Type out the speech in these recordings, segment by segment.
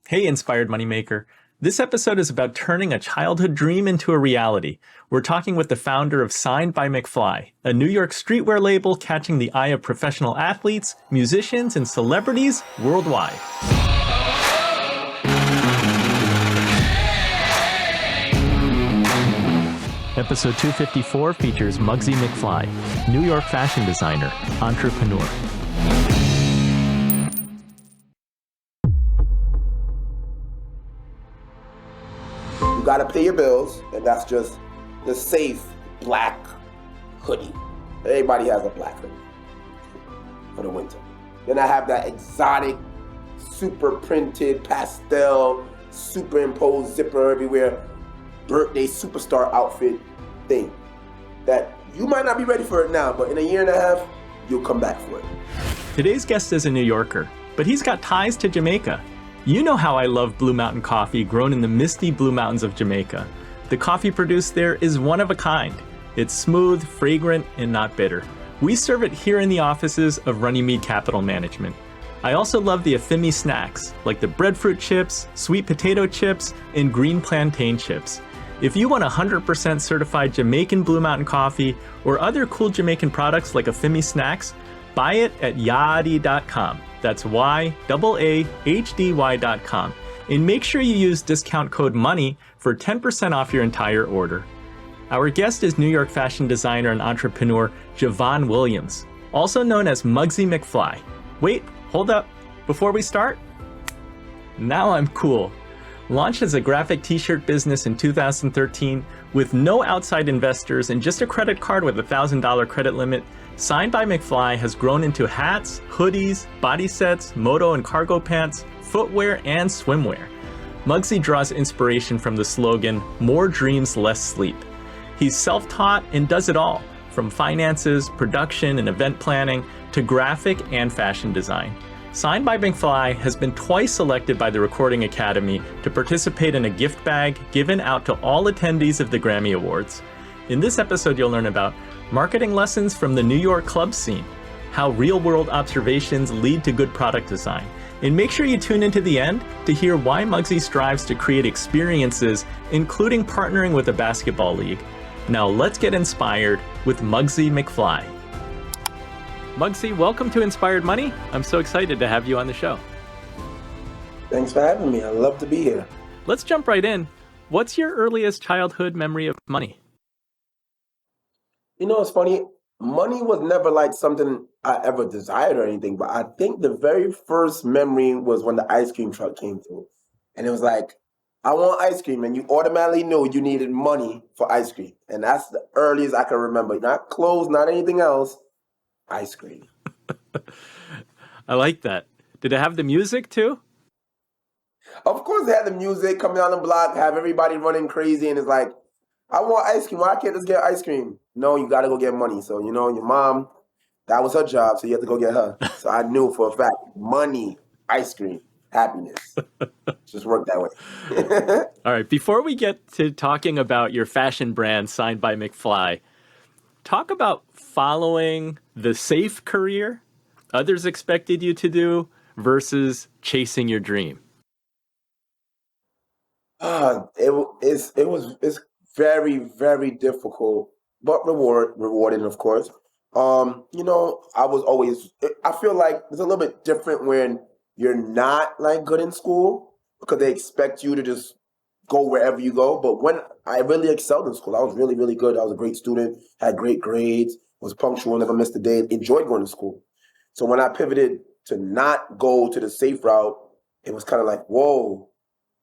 Hey, Inspired Moneymaker. This episode is about turning a childhood dream into a reality. We're talking with the founder of Signed by McFly, a New York streetwear label catching the eye of professional athletes, musicians, and celebrities worldwide. Episode 254 features Mugzy McFly, New York fashion designer, entrepreneur. You gotta pay your bills, and that's just the safe black hoodie. Everybody has a black hoodie for the winter. Then I have that exotic, super printed, pastel, superimposed zipper everywhere, birthday superstar outfit thing that you might not be ready for it now, but in a year and a half, you'll come back for it. Today's guest is a New Yorker, but he's got ties to Jamaica. You know how I love Blue Mountain coffee grown in the misty Blue Mountains of Jamaica. The coffee produced there is one of a kind. It's smooth, fragrant, and not bitter. We serve it here in the offices of Runnymede Capital Management. I also love the Afimi snacks, like the breadfruit chips, sweet potato chips, and green plantain chips. If you want 100% certified Jamaican Blue Mountain coffee or other cool Jamaican products like Afimi snacks, buy it at yaadi.com. That's YAAHDY.com. And make sure you use discount code MONEY for 10% off your entire order. Our guest is New York fashion designer and entrepreneur Javon Williams, also known as Mugzy McFly. Wait, hold up. Before we start, now I'm cool. Launched as a graphic t-shirt business in 2013 with no outside investors and just a credit card with a $1,000 credit limit, Signed by McFly has grown into hats, hoodies, body sets, moto and cargo pants, footwear, and swimwear. Mugzy draws inspiration from the slogan, "More dreams, less sleep." He's self-taught and does it all, from finances, production, and event planning to graphic and fashion design. Signed by McFly has been twice selected by the Recording Academy to participate in a gift bag given out to all attendees of the Grammy Awards. In this episode, you'll learn about marketing lessons from the New York club scene, how real-world observations lead to good product design, and make sure you tune into the end to hear why Mugzy strives to create experiences, including partnering with a basketball league. Now let's get inspired with Mugzy McFly. Mugzy, welcome to Inspired Money. I'm so excited to have you on the show. Thanks for having me. I love to be here. Let's jump right in. What's your earliest childhood memory of money? You know, it's funny. Money was never like something I ever desired or anything, but I think the very first memory was when the ice cream truck came through. And it was like, I want ice cream. And you automatically knew you needed money for ice cream. And that's the earliest I can remember. Not clothes, not anything else. Ice cream. I like that. Did it have the music too? Of course, they had the music coming down the block, have everybody running crazy, and it's like, I want ice cream. Why can't I just get ice cream? No, you got to go get money. So, you know, your mom, that was her job, so you have to go get her. So I knew for a fact, money, ice cream, happiness. Just worked that way. All right, before we get to talking about your fashion brand, Signed by McFly, talk about following the safe career others expected you to do versus chasing your dream. It's very, very difficult, but rewarding, of course. You know, I feel like it's a little bit different when you're not like good in school because they expect you to just go wherever you go. But when I really excelled in school, I was really, really good. I was a great student, had great grades, was punctual, never missed a day, enjoyed going to school. So when I pivoted to not go to the safe route, it was kind of like, whoa,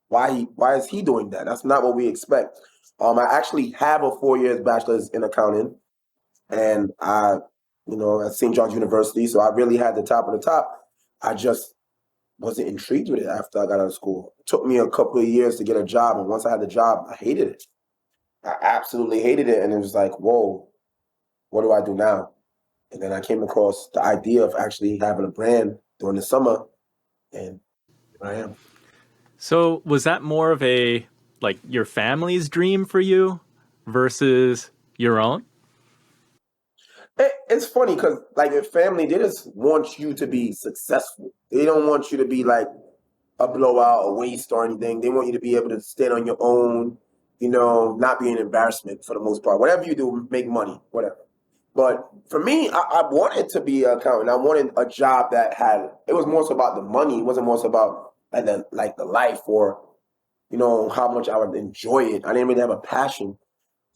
why is he doing that? That's not what we expect. I actually have a 4 years bachelor's in accounting, and at St. John's University, so I really had the top of the top. I just wasn't intrigued with it after I got out of school. It took me a couple of years to get a job, and once I had the job, I hated it. I absolutely hated it, and it was like, whoa, what do I do now? And then I came across the idea of actually having a brand during the summer, and here I am. So was that more of your family's dream for you versus your own? It's funny because like your family, they just want you to be successful. They don't want you to be like a blowout, a waste, or anything. They want you to be able to stand on your own, not be an embarrassment for the most part. Whatever you do, make money, whatever. But for me, I wanted to be an accountant. I wanted a job that it was more so about the money. It wasn't more so about the life or, how much I would enjoy it. I didn't really have a passion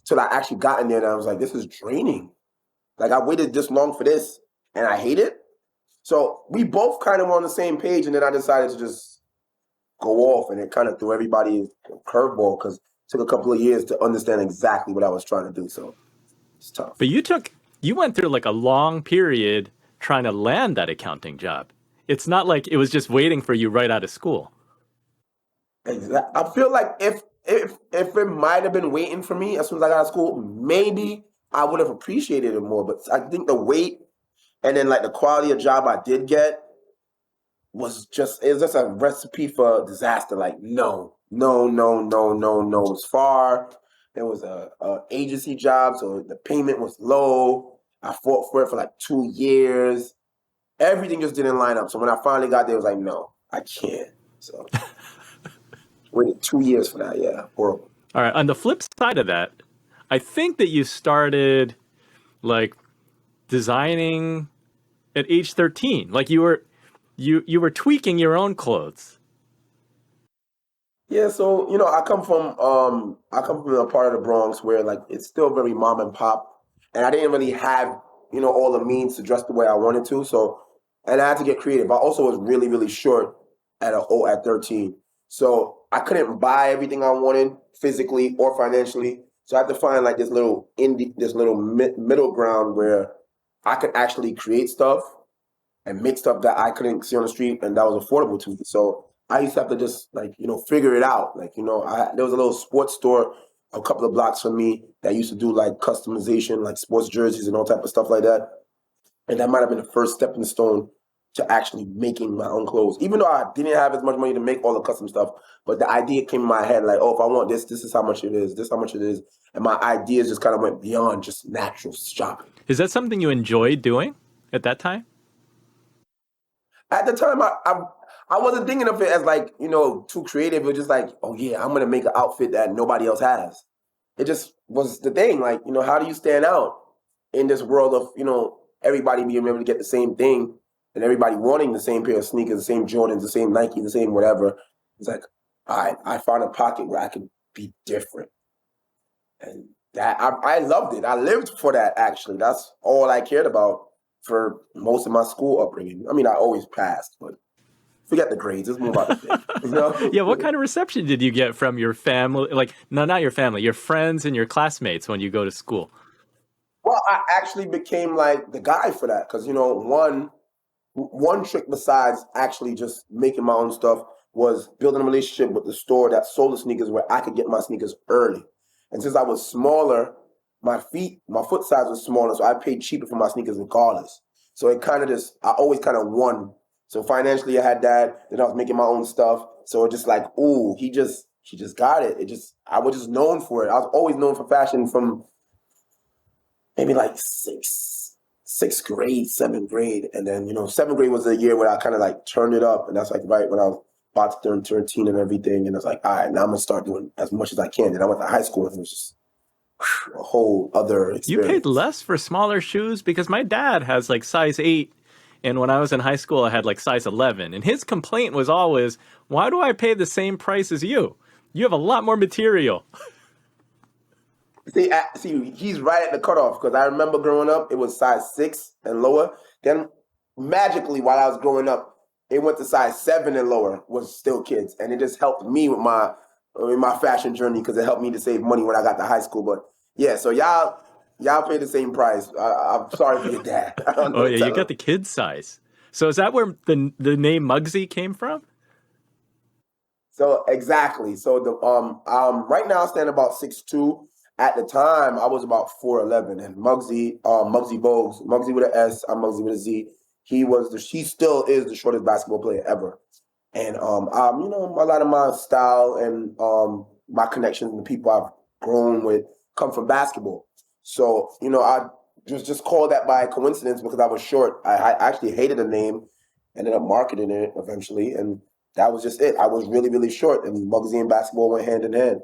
till I actually got in there and I was like, this is draining. Like I waited this long for this and I hate it. So we both kind of were on the same page, and then I decided to just go off, and it kind of threw everybody a curveball because it took a couple of years to understand exactly what I was trying to do. So it's tough. But you went through like a long period trying to land that accounting job. It's not like it was just waiting for you right out of school. Exactly. I feel like if it might have been waiting for me as soon as I got out of school, maybe I would have appreciated it more. But I think the wait and then like the quality of job I did get it was just a recipe for disaster. Like no, no, no, no, no, no. It was far. There was a agency job, so the payment was low. I fought for it for like 2 years. Everything just didn't line up. So when I finally got there, it was like, no, I can't. So waited 2 years for that. Yeah, horrible. All right. On the flip side of that, I think that you started like designing at age 13. Like you were tweaking your own clothes. Yeah, so I come from a part of the Bronx where like it's still very mom and pop, and I didn't really have all the means to dress the way I wanted to. So, and I had to get creative. I also was really really short at 13, so I couldn't buy everything I wanted physically or financially. So I had to find like this little middle ground where I could actually create stuff and make stuff that I couldn't see on the street and that was affordable to me. So I used to have to just figure it out. There was a little sports store a couple of blocks from me that used to do like customization, like sports jerseys and all type of stuff like that. And that might have been the first stepping stone to actually making my own clothes. Even though I didn't have as much money to make all the custom stuff, but the idea came in my head like, oh, if I want this, this is how much it is, this is how much it is. And my ideas just kind of went beyond just natural shopping. Is that something you enjoyed doing at that time? At the time, I wasn't thinking of it as too creative. It was just like, oh yeah, I'm gonna make an outfit that nobody else has. It just was the thing. How do you stand out in this world of everybody being able to get the same thing and everybody wanting the same pair of sneakers, the same Jordans, the same Nike, the same whatever. It's like, all right, I found a pocket where I can be different, and that I loved it. I lived for that. Actually, that's all I cared about for most of my school upbringing. I mean, I always passed, but forget the grades. It's more about the thing. Yeah, what kind of reception did you get from your family? Like, no, not your family, your friends and your classmates when you go to school? Well, I actually became like the guy for that because one trick besides actually just making my own stuff was building a relationship with the store that sold the sneakers where I could get my sneakers early. And since I was smaller, my foot size was smaller, so I paid cheaper for my sneakers regardless. So it kind of I always kind of won. So financially, I had that. Then I was making my own stuff. So it just like, ooh, he just got it. I was just known for it. I was always known for fashion from maybe like sixth grade, seventh grade, and then seventh grade was the year where I kind of like turned it up, and that's like right when I was about to turn 13 and everything, and I was like, all right, now I'm gonna start doing as much as I can. And I went to high school, and it was just a whole other experience. You paid less for smaller shoes because my dad has like size 8. And when I was in high school, I had like size 11. And his complaint was always, why do I pay the same price as you? You have a lot more material. See, he's right at the cutoff because I remember growing up, it was size 6 and lower. Then magically, while I was growing up, it went to size 7 and lower, was still kids. And it just helped me with my fashion journey because it helped me to save money when I got to high school. But yeah, so y'all pay the same price. I'm sorry for your dad. Oh yeah, you got the kid size. So is that where the name Mugzy came from? So exactly. So the right now I stand about 6'2". At the time I was about 4'11", and Mugzy Bogues, Mugzy with an S, I'm Mugzy with a Z. He still is the shortest basketball player ever. And a lot of my style and my connections and the people I've grown with come from basketball. So, I just called that by coincidence because I was short. I actually hated the name, ended up marketing it eventually. And that was just it. I was really, really short, and Mugzy and basketball went hand in hand.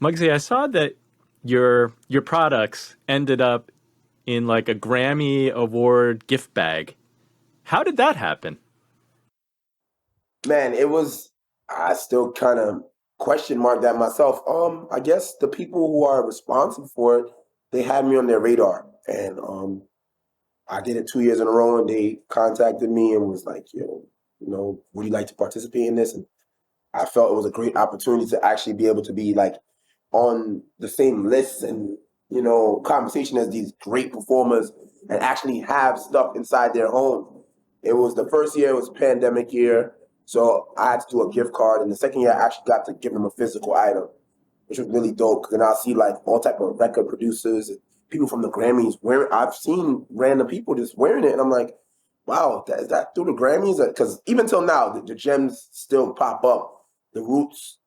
Muggsy, I saw that your products ended up in like a Grammy Award gift bag. How did that happen? Man, it was. I still kind of question mark that myself. I guess the people who are responsible for it, they had me on their radar, and I did it 2 years in a row, and they contacted me and was like, "Yo, would you like to participate in this?" And I felt it was a great opportunity to actually be able to be like on the same list and conversation as these great performers and actually have stuff inside their home. It was the first year, it was pandemic year, so I had to do a gift card, and the second year I actually got to give them a physical item, which was really dope. Because then I'll see like all type of record producers and people from the Grammys wearing. I've seen random people just wearing it, and I'm like, wow, is that through the Grammys? Because even till now, the gems still pop up, the roots,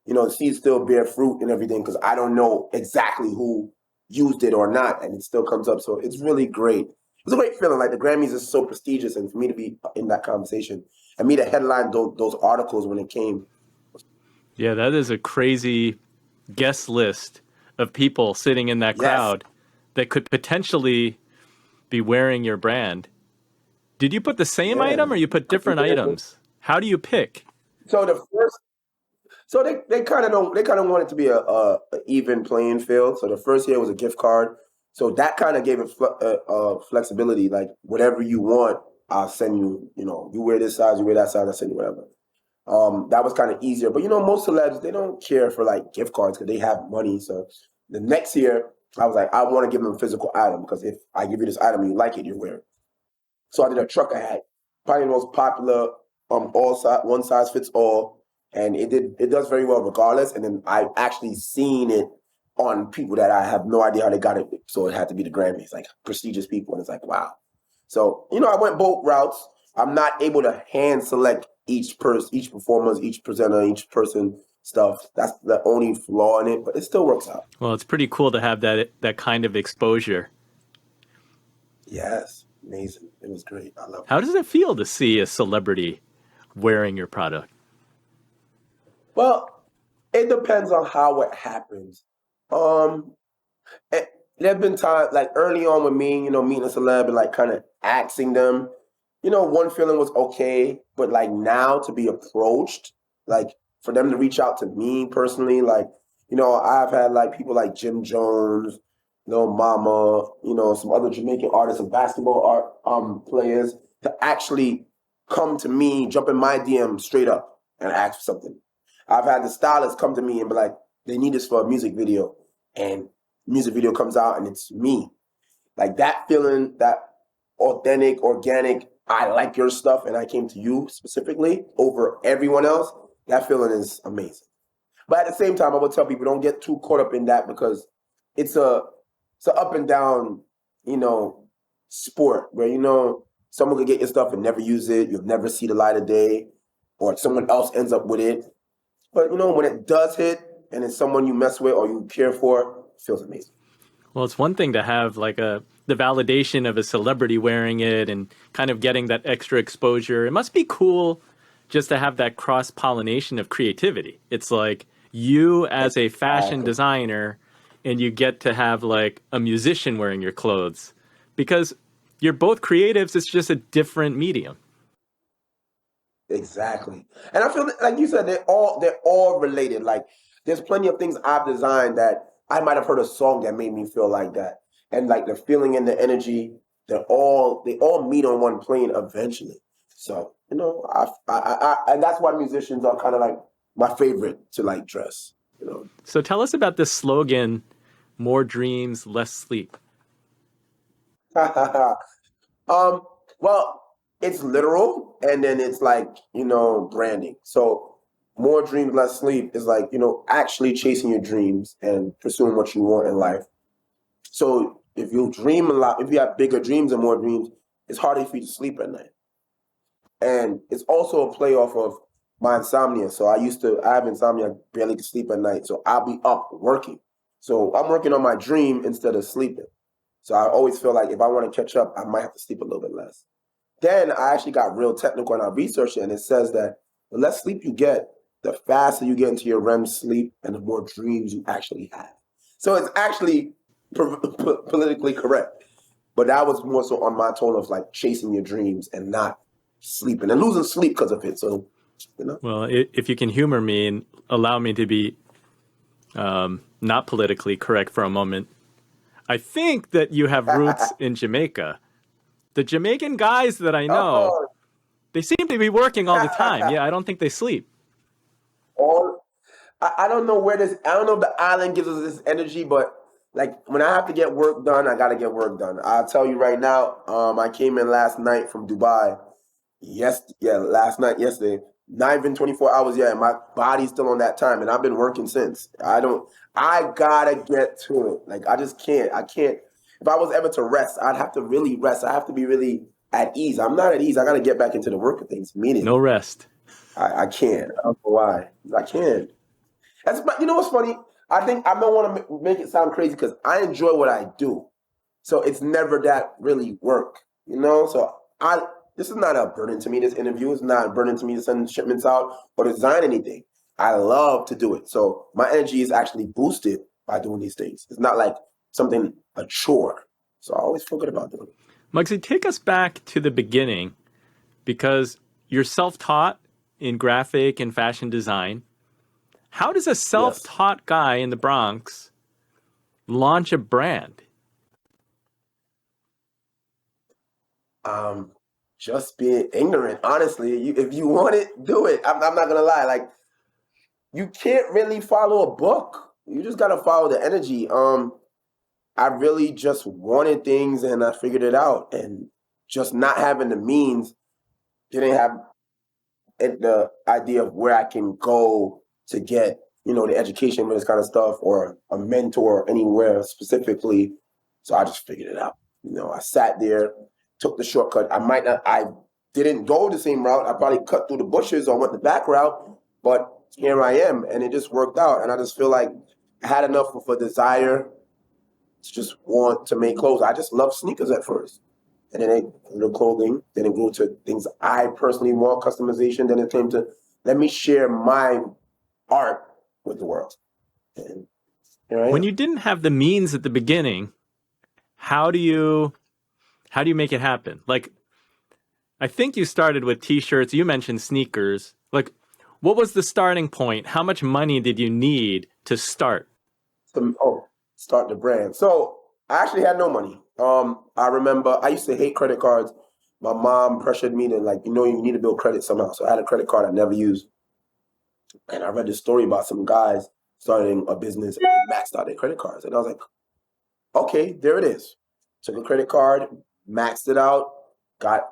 the seeds still bear fruit and everything. Because I don't know exactly who used it or not, and it still comes up. So it's really great. It's a great feeling. Like the Grammys is so prestigious, and for me to be in that conversation and me to headline those articles when it came. Yeah, that is a crazy guest list of people sitting in that Yes. crowd that could potentially be wearing your brand. Did you put the same Yeah. item or you put different items? How do you pick? So the first, so they kind of don't they kind of want it to be a even playing field. So the first year was a gift card. So that kind of gave it flexibility. Like whatever you want, I'll send you. You wear this size, you wear that size, I'll send you whatever. That was kind of easier. But most celebs, they don't care for like gift cards because they have money. So the next year, I was like, I want to give them a physical item because if I give you this item and you like it, you wear it. So I did a trucker hat, probably the most popular, all size, one size fits all, and it does very well regardless. And then I've actually seen it on people that I have no idea how they got it. So it had to be the Grammys, like prestigious people, and it's like wow. So I went both routes. I'm not able to hand select each performers, each presenter, each person stuff. That's the only flaw in it, but it still works out. Well, it's pretty cool to have that kind of exposure. Yes, amazing. It was great. I love How it. does it feel to see a celebrity wearing your product? Well, it depends on how it happens. Um, eh, there have been times like early on with me, meeting a celeb and like kind of asking them, one feeling was okay, but like now to be approached, like for them to reach out to me personally, like, I've had like people like Jim Jones, Lil Mama, some other Jamaican artists and basketball art players to actually come to me, jump in my DM straight up and ask for something. I've had the stylists come to me and be like, they need this for a music video, and music video comes out and it's me. Like that feeling, that authentic, organic, I like your stuff and I came to you specifically over everyone else, that feeling is amazing. But at the same time, I would tell people don't get too caught up in that because it's a up and down, sport where someone could get your stuff and never use it, you'll never see the light of day, or someone else ends up with it. But when it does hit and it's someone you mess with or you care for, it feels amazing. Well, it's one thing to have like the validation of a celebrity wearing it and kind of getting that extra exposure. It must be cool just to have that cross pollination of creativity. It's like you as a fashion Exactly. designer and you get to have like a musician wearing your clothes because you're both creatives. It's just a different medium. Exactly. And I feel like you said they're all related. Like there's plenty of things I've designed that I might have heard a song that made me feel like that. And like the feeling and the energy, they all meet on one plane eventually. So, and that's why musicians are kind of like my favorite to like dress. So tell us about this slogan, more dreams, less sleep. Um, well, it's literal, and then it's like, branding. So more dreams, less sleep is like, actually chasing your dreams and pursuing what you want in life. So if you dream a lot, if you have bigger dreams and more dreams, it's harder for you to sleep at night. And it's also a play off of my insomnia. So I have insomnia, I barely can sleep at night. So I'll be up working. So I'm working on my dream instead of sleeping. So I always feel like if I want to catch up, I might have to sleep a little bit less. then I actually got real technical and I researched it, and it says that the less sleep you get, the faster you get into your REM sleep and the more dreams you actually have. So it's actually politically correct. But that was more so on my tone of like chasing your dreams and not sleeping and losing sleep because of it. So, you know. Well, if you can humor me and allow me to be not politically correct for a moment, I think that you have roots in Jamaica. The Jamaican guys that I know, Oh, they seem to be working all the time. Yeah, I don't think they sleep. all I don't know where this. I don't know if the island gives us this energy, but like when I have to get work done, I gotta get work done. I'll tell you right now. I came in last night from Dubai. Last night, yesterday. Not even 24 hours yet, and my body's still on that time, and I've been working since. I don't. I gotta get to it. Like I just can't. I can't. If I was ever to rest, I'd have to really rest. I have to be really at ease. I'm not at ease. I gotta get back into the work of things No immediately. rest. I can't. I don't know why. I can't. But you know what's funny? I think I don't want to make it sound crazy because I enjoy what I do. So it's never that really work, you know? So this is not a burden to me, this interview. It's not a burden to me to send shipments out or design anything. I love to do it. So my energy is actually boosted by doing these things. It's not like something, a chore. So I always feel good about doing it. Muggsy, take us back to the beginning because you're self-taught in graphic and fashion design. How does a Yes. self-taught guy in the Bronx launch a brand? Um, just being ignorant, honestly. If you want it, do it. I'm not gonna lie. Like you can't really follow a book. You just gotta follow the energy. I really just wanted things and I figured it out. And just not having the means, didn't have the idea of where I can go to get, the education for this kind of stuff or a mentor anywhere specifically. So I just figured it out. I sat there, took the shortcut. I didn't go the same route. I probably cut through the bushes or went the back route, but here I am and it just worked out. And I just feel like I had enough of a desire to just want to make clothes. I just loved sneakers at first. And then it grew to clothing. Then it grew to things I personally want, customization. Then it came to let me share my art with the world. And here I When am. you didn't have the means at the beginning, how do you make it happen? Like, I think you started with t-shirts. You mentioned sneakers. Like, what was the starting point? How much money did you need to start? Start the brand. So I actually had no money. I remember I used to hate credit cards. My mom pressured me to you need to build credit somehow. So I had a credit card I never used. And I read this story about some guys starting a business and they maxed out their credit cards. And I was like, okay, there it is. Took a credit card, maxed it out, got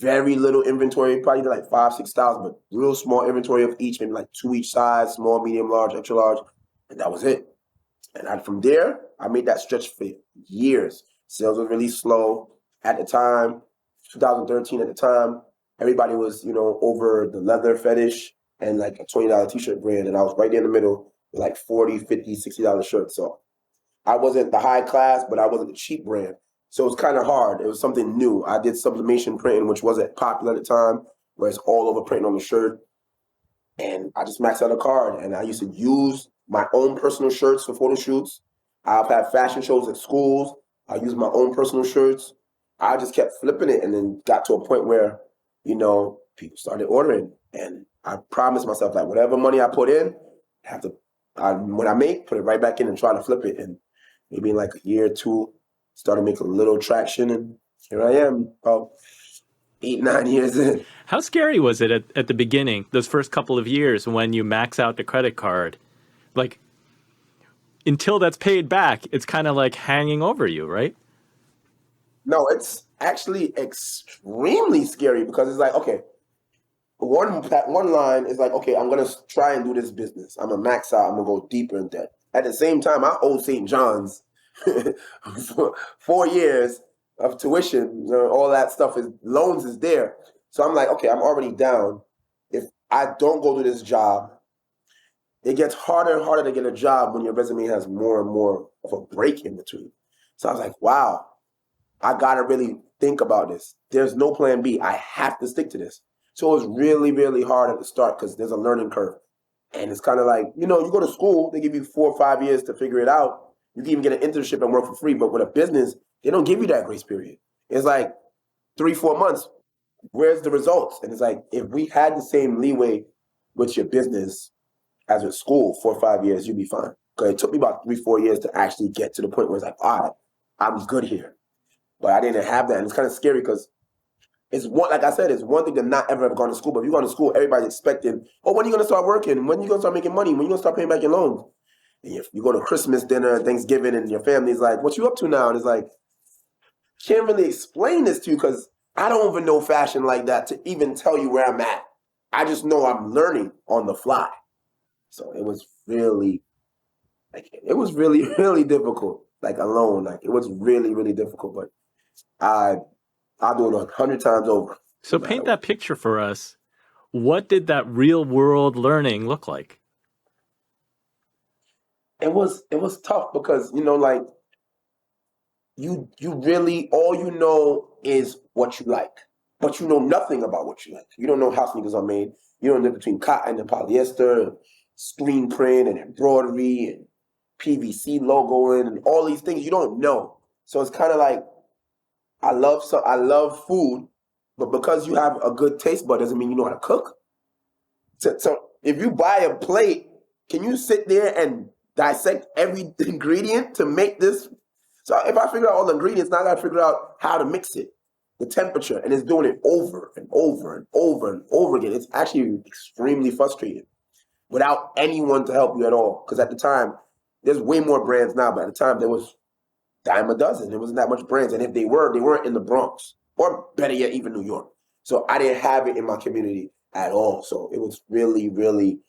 very little inventory, probably like 5,000, 6,000, but real small inventory of each, maybe like two each size, small, medium, large, extra large. And that was it. And from there, I made that stretch for years. Sales was really slow at the time, 2013 at the time. Everybody was, over the leather fetish and like a $20 t-shirt brand. And I was right there in the middle with like 40, 50, $60 shirts. So I wasn't the high class, but I wasn't the cheap brand. So it was kind of hard. It was something new. I did sublimation printing, which wasn't popular at the time, where it's all over printing on the shirt. And I just maxed out a card. And I used to use my own personal shirts for photo shoots. I've had fashion shows at schools. I used my own personal shirts. I just kept flipping it and then got to a point where, people started ordering. And I promised myself that whatever money I put in, when I make, put it right back in and try to flip it. And maybe in like a year or two, started making a little traction. And here I am, about 8, 9 years in. How scary was it at the beginning, those first couple of years when you max out the credit card? Like, until that's paid back, it's kind of like hanging over you, right? No, it's actually extremely scary because it's like, okay, one line is like, okay, I'm gonna try and do this business. I'm gonna max out. I'm gonna go deeper in debt. At the same time, I owe St. John's for 4 years of tuition. All that stuff loans is there. So I'm like, okay, I'm already down. If I don't go do this job, it gets harder and harder to get a job when your resume has more and more of a break in between. So I was like, wow, I gotta really think about this. There's no plan B. I have to stick to this. So it was really, really hard at the start because there's a learning curve. And it's kind of like, you go to school, they give you 4 or 5 years to figure it out. You can even get an internship and work for free. But with a business, they don't give you that grace period. It's like 3, 4 months. Where's the results? And it's like, if we had the same leeway with your business as with school, 4 or 5 years, you'd be fine. Because it took me about 3, 4 years to actually get to the point where it's like, all right, I'm good here. But I didn't have that. And it's kind of scary because it's one, like I said, it's one thing to not ever have gone to school. But if you go to school, everybody's expecting, oh, when are you going to start working? When are you going to start making money? When are you going to start paying back your loans? And if you go to Christmas dinner, Thanksgiving, and your family's like, what you up to now? And it's like, can't really explain this to you because I don't even know fashion like that to even tell you where I'm at. I just know I'm learning on the fly. So it was really, really difficult, like alone. Like it was really, really difficult. But I'll do it 100 times over. So paint that picture for us. What did that real world learning look like? It was tough because, like you really, all you know is what you like, but you know nothing about what you like. You don't know how sneakers are made. You don't know between cotton and polyester, and screen print and embroidery and PVC logoing and all these things you don't know. So it's kind of like, I love food, but because you have a good taste bud doesn't mean you know how to cook. So if you buy a plate, can you sit there and dissect every ingredient to make this? So if I figure out all the ingredients, now I got to figure out how to mix it, the temperature, and it's doing it over and over and over and over again. It's actually extremely frustrating without anyone to help you at all. Because at the time, there's way more brands now, but at the time there was dime a dozen. There wasn't that much brands. And if they weren't in the Bronx or better yet, even New York. So I didn't have it in my community at all. So it was really, really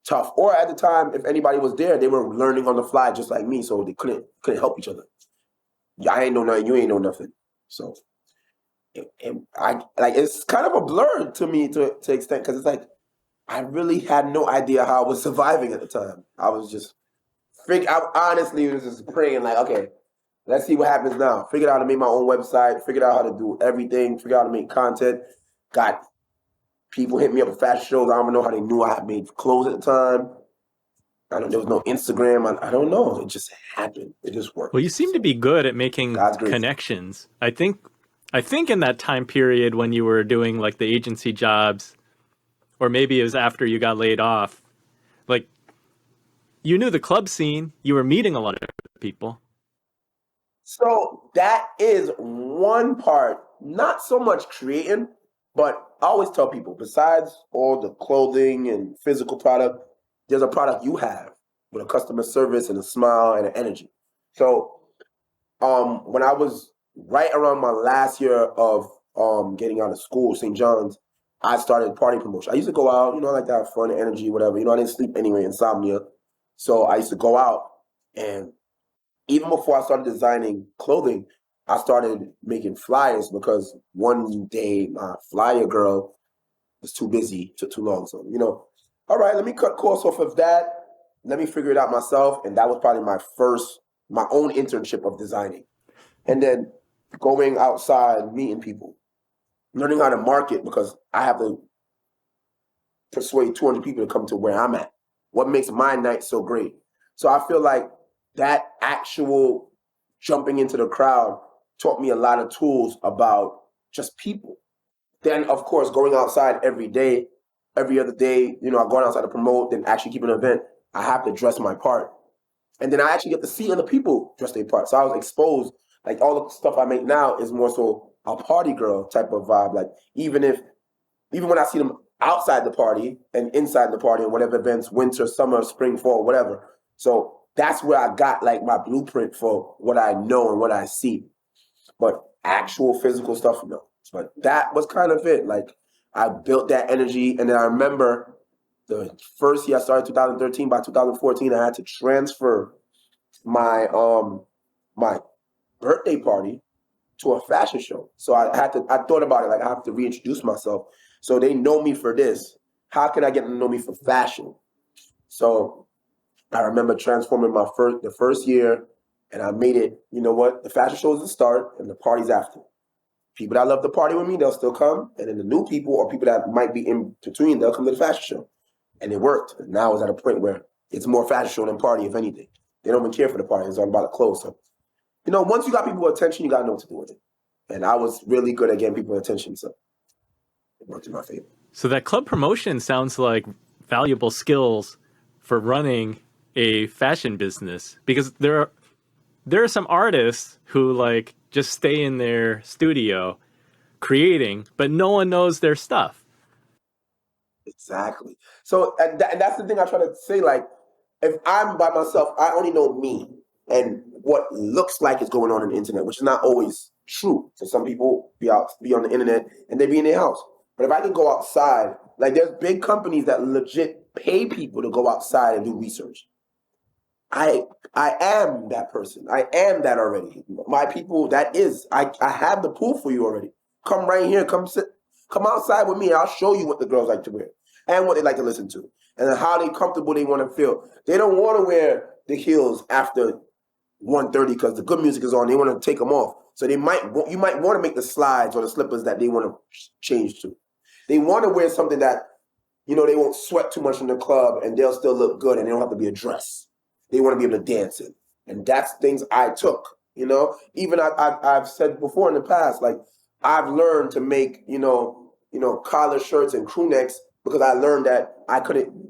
tough. Or at the time, if anybody was there, they were learning on the fly just like me. So they couldn't help each other. I ain't know nothing. You ain't know nothing. So it's kind of a blur to me to extent because it's like I really had no idea how I was surviving at the time. I was just I honestly was just praying like, okay, let's see what happens now. Figured out how to make my own website. Figured out how to do everything. Figured out how to make content. Got people hit me up at fashion shows. I don't even know how they knew I had made clothes at the time. There was no Instagram. I don't know. It just happened. It just worked. Well, you seem to be good at making connections. I think in that time period when you were doing like the agency jobs, or maybe it was after you got laid off, like you knew the club scene. You were meeting a lot of people. So that is one part, not so much creating, but I always tell people, besides all the clothing and physical product, there's a product you have with a customer service and a smile and an energy. So when I was right around my last year of getting out of school, St. John's, I started party promotion. I used to go out, I like to have fun, energy, whatever. I didn't sleep anyway, insomnia. So I used to go out, and even before I started designing clothing, I started making flyers because one day my flyer girl was too busy, took too long. So, all right, let me cut costs off of that. Let me figure it out myself. And that was probably my own internship of designing. And then going outside, meeting people, learning how to market because I have to persuade 200 people to come to where I'm at. What makes my night so great? So I feel like that actual jumping into the crowd taught me a lot of tools about just people. Then, of course, going outside every day, every other day, going outside to promote, then actually keep an event, I have to dress my part. And then I actually get to see other people dress their part. So I was exposed, like all the stuff I make now is more so a party girl type of vibe. Like even when I see them outside the party and inside the party and whatever events, winter, summer, spring, fall, whatever. So that's where I got like my blueprint for what I know and what I see. But actual physical stuff, no. But that was kind of it. Like I built that energy. And then I remember the first year I started 2013, by 2014, I had to transfer my my birthday party to a fashion show. So I thought about it, like I have to reintroduce myself. So they know me for this. How can I get them to know me for fashion? So I remember transforming the first year And I made it, you know what? The fashion show is the start and the party's after. People that love to party with me, they'll still come. And then the new people or people that might be in between, they'll come to the fashion show. And it worked. And now it's at a point where it's more fashion show than party, if anything. They don't even care for the party. It's all about the clothes. So, once you got people's attention, you got to know what to do with it. And I was really good at getting people's attention. So it worked in my favor. So that club promotion sounds like valuable skills for running a fashion business, because there are some artists who like just stay in their studio creating, but no one knows their stuff. Exactly. So and that's the thing I try to say. Like, if I'm by myself, I only know me and what looks like is going on the internet, which is not always true. So some people be on the internet and they be in their house. But if I can go outside, like there's big companies that legit pay people to go outside and do research. I am that person. I am that already. My people, I have the pool for you already. Come right here, come outside with me. I'll show you what the girls like to wear and what they like to listen to and how comfortable they want to feel. They don't want to wear the heels after 1:30 because the good music is on. They want to take them off. So you might want to make the slides or the slippers that they want to change to. They want to wear something that, they won't sweat too much in the club and they'll still look good and they don't have to be a dress. They want to be able to dance in. And that's things I took, Even I've said before in the past, like I've learned to make, collar shirts and crew necks because I learned that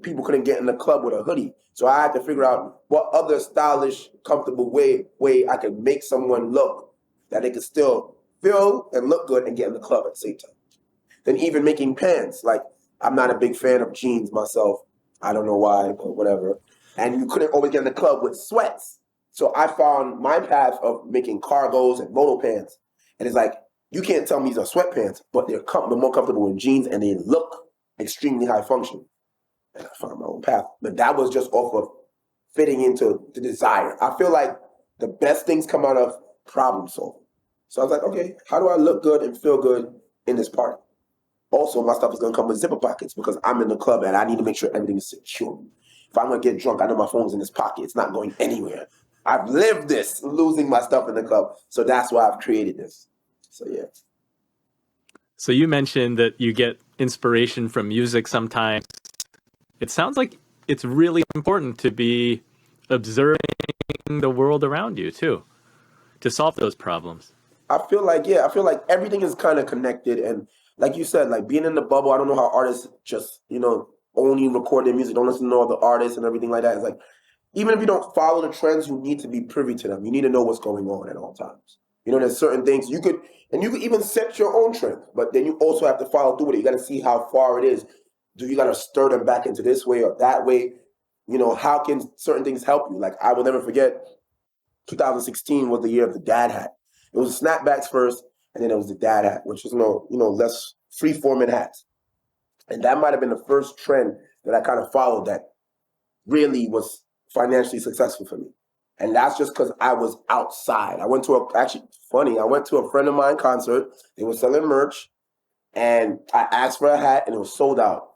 people couldn't get in the club with a hoodie. So I had to figure out what other stylish, comfortable way I could make someone look that they could still feel and look good and get in the club at the same time. Then even making pants, like I'm not a big fan of jeans myself. I don't know why, but whatever. And you couldn't always get in the club with sweats. So I found my path of making cargos and moto pants. And it's like, you can't tell me these are sweatpants, but they're more comfortable in jeans and they look extremely high function. And I found my own path. But that was just off of fitting into the desire. I feel like the best things come out of problem solving. So I was like, okay, how do I look good and feel good in this party? Also, my stuff is going to come with zipper pockets because I'm in the club and I need to make sure everything is secure. If I'm going to get drunk, I know my phone's in this pocket. It's not going anywhere. I've lived this, losing my stuff in the club. So that's why I've created this. So, yeah. So you mentioned that you get inspiration from music sometimes. It sounds like it's really important to be observing the world around you, too, to solve those problems. I feel like everything is kind of connected. And like you said, like being in the bubble, I don't know how artists just, only record their music, don't listen to all the artists and everything like that. It's like, even if you don't follow the trends, you need to be privy to them. You need to know what's going on at all times. There's certain things you could even set your own trend, but then you also have to follow through with it. You got to see how far it is. Do you got to stir them back into this way or that way? How can certain things help you? Like I will never forget, 2016 was the year of the dad hat. It was snapbacks first, and then it was the dad hat, which was less free-forming hats. And that might have been the first trend that I kind of followed that really was financially successful for me. And that's just because I was outside. I went to a friend of mine concert. They were selling merch, and I asked for a hat, and it was sold out.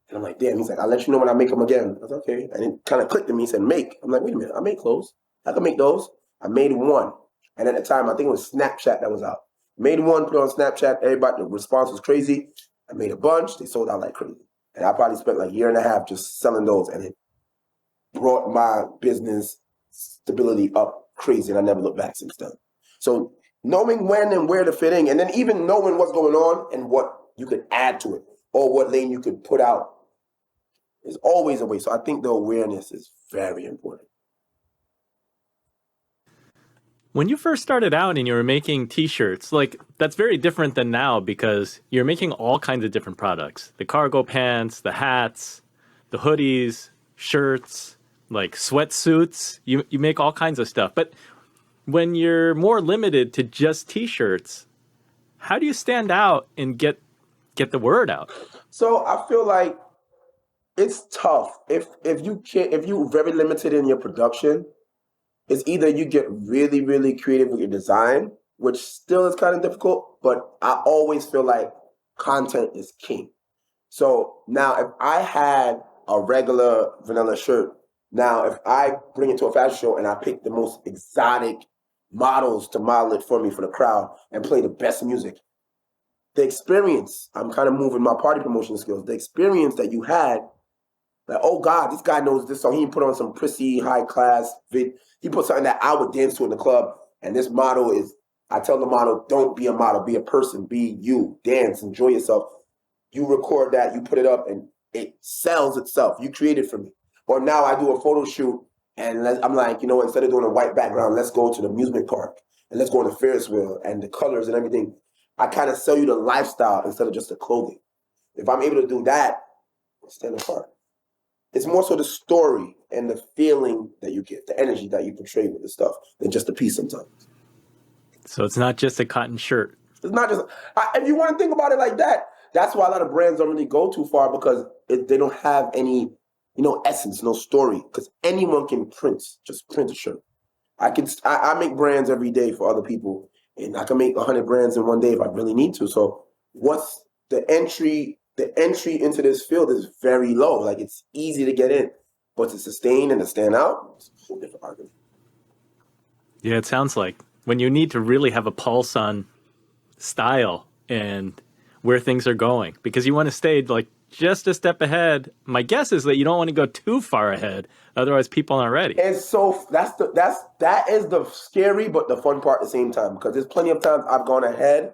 And I'm like, damn. He's like, I'll let you know when I make them again. I was like, okay. And it kind of clicked to me. He said, make. I'm like, wait a minute. I make clothes. I can make those. I made one. And at the time, I think it was Snapchat that was out. Made one, put it on Snapchat. Everybody, the response was crazy. I made a bunch. They sold out like crazy. And I probably spent like a year and a half just selling those. And it brought my business stability up crazy. And I never looked back since then. So knowing when and where to fit in, and then even knowing what's going on and what you could add to it or what lane you could put out is always a way. So I think the awareness is very important. When you first started out and you were making t-shirts, like that's very different than now because you're making all kinds of different products. The cargo pants, the hats, the hoodies, shirts, like sweatsuits. You make all kinds of stuff. But when you're more limited to just t-shirts, how do you stand out and get the word out? So I feel like it's tough. If you're very limited in your production, it's either you get really, really creative with your design, which still is kind of difficult, but I always feel like content is king. So now if I had a regular vanilla shirt, Now, if I bring it to a fashion show and I pick the most exotic models to model it for me for the crowd and play the best music, the experience, I'm kind of moving my party promotion skills, the experience that you had, like, oh God, this guy knows this song. He put on some prissy, high class vid. He put something that I would dance to in the club. And this model is, I tell the model, don't be a model, be a person, be you, dance, enjoy yourself. You record that, you put it up, and it sells itself. You create it for me. Or now I do a photo shoot, and I'm like, you know, instead of doing a white background, let's go to the amusement park, and let's go on the Ferris wheel, and the colors and everything. I kind of sell you the lifestyle instead of just the clothing. If I'm able to do that, stand apart. It's more so the story and the feeling that you get, the energy that you portray with the stuff, than just a piece sometimes. So it's not just a cotton shirt. It's not just, if you want to think about it like that, that's why a lot of brands don't really go too far, because they don't have any, essence, no story, because anyone can just print a shirt. I make brands every day for other people, and I can make 100 brands in one day if I really need to. So what's the entry into this field is very low. Like, it's easy to get in, but to sustain and to stand out, it's a whole different argument. Yeah, it sounds like when you need to really have a pulse on style and where things are going, because you want to stay like just a step ahead. My guess is that you don't want to go too far ahead, otherwise people aren't ready. And so that is the scary but the fun part at the same time, because there's plenty of times I've gone ahead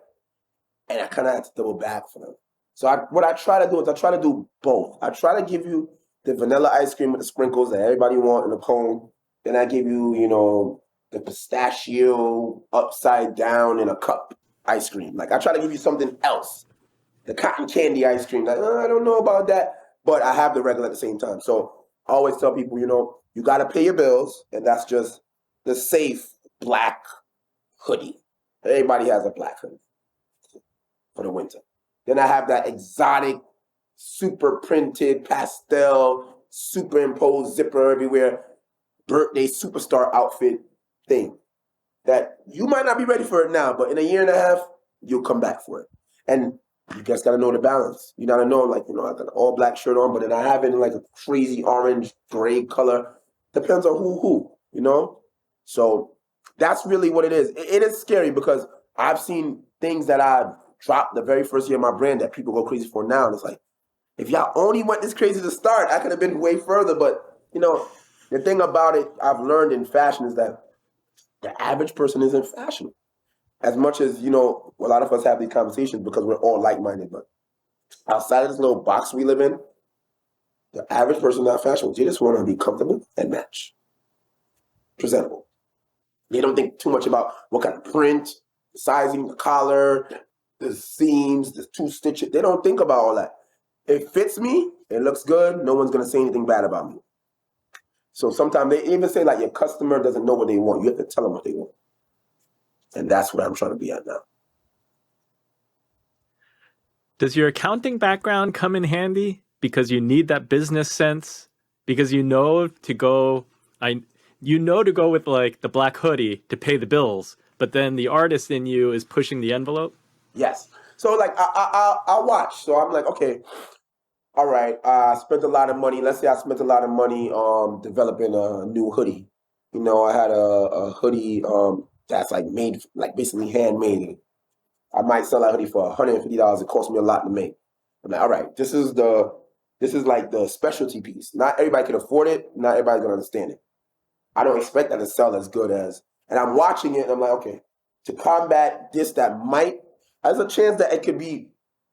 and I kind of had to double back for them. So what I try to do is I try to do both. I try to give you the vanilla ice cream with the sprinkles that everybody want in a cone. Then I give you, the pistachio upside down in a cup ice cream. Like, I try to give you something else. The cotton candy ice cream, like, I don't know about that, but I have the regular at the same time. So I always tell people, you got to pay your bills, and that's just the safe black hoodie. Everybody has a black hoodie for the winter. Then I have that exotic, super printed, pastel, superimposed zipper everywhere, birthday superstar outfit thing that you might not be ready for it now, but in a year and a half, you'll come back for it. And you just got to know the balance. You got to know, like, I got an all black shirt on, but then I have it in like a crazy orange, gray color. Depends on who, So that's really what it is. It is scary because I've seen things that I've dropped the very first year of my brand that people go crazy for now. And it's like, if y'all only went this crazy to start, I could have been way further. But, the thing about it I've learned in fashion is that the average person isn't fashionable. As much as, a lot of us have these conversations because we're all like-minded, but outside of this little box we live in, the average person not fashionable. They just want to be comfortable and match. Presentable. They don't think too much about what kind of print, sizing, the collar, the seams, the two stitches. They don't think about all that. It fits me, it looks good, no one's going to say anything bad about me. So sometimes they even say, like, your customer doesn't know what they want. You have to tell them what they want. And that's what I'm trying to be at now. Does your accounting background come in handy because you need that business sense? Because to go with like the black hoodie to pay the bills, but then the artist in you is pushing the envelope? Yes. So like I watch. So I'm like, okay, all right, I spent a lot of money. Let's say I spent a lot of money developing a new hoodie. I had a hoodie that's like made, like basically handmade. I might sell that hoodie for $150. It cost me a lot to make. I'm like, all right, this is like the specialty piece. Not everybody can afford it. Not everybody can understand it. I don't expect that to sell as good as. And I'm watching it, and I'm like, okay, to combat this, there's a chance that it could be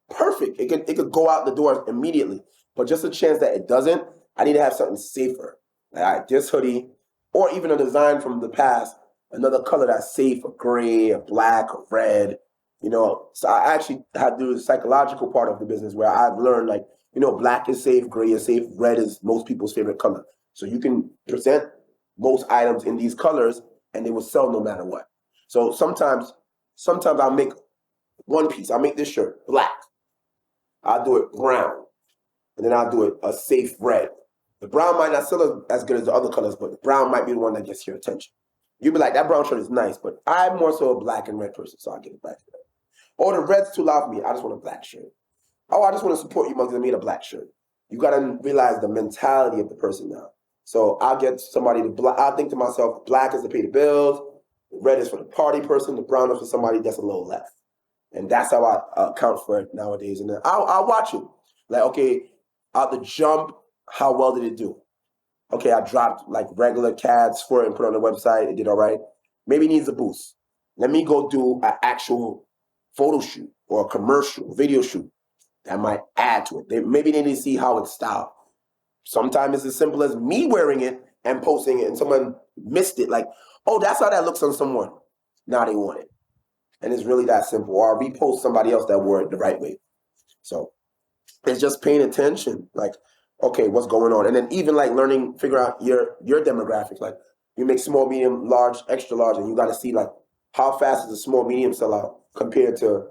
perfect. It could go out the door immediately. But just a chance that it doesn't, I need to have something safer. Like, all right, this hoodie, or even a design from the past, another color that's safe, a gray, a black, a red. So I actually had to do the psychological part of the business where I've learned, like, black is safe, gray is safe, red is most people's favorite color. So you can present most items in these colors and they will sell no matter what. So sometimes I'll make one piece. I'll make this shirt black. I'll do it brown. And then I'll do it a safe red. The brown might not sell as good as the other colors, but the brown might be the one that gets your attention. You'll be like, that brown shirt is nice, but I'm more so a black and red person, so I'll get a black shirt. Oh, the red's too loud for me. I just want a black shirt. Oh, I just want to support you, Mugzy. I made a black shirt. You got to realize the mentality of the person now. So I'll get somebody to I'll think to myself, black is to pay the bills, the red is for the party person, the brown is for somebody that's a little left. And that's how I account for it nowadays. And then I'll watch it. Like, okay, out the jump, how well did it do? Okay, I dropped like regular CADs for it and put it on the website. It did all right. Maybe it needs a boost. Let me go do an actual photo shoot or a commercial, video shoot that might add to it. Maybe they need to see how it's styled. Sometimes it's as simple as me wearing it and posting it and someone missed it. Like, oh, that's how that looks on someone. Now they want it. And it's really that simple. Or I repost somebody else that wore it the right way. So it's just paying attention. Like, okay, what's going on? And then even like learning, figure out your demographics. Like you make small, medium, large, extra large, and you got to see like how fast does a small, medium sell out compared to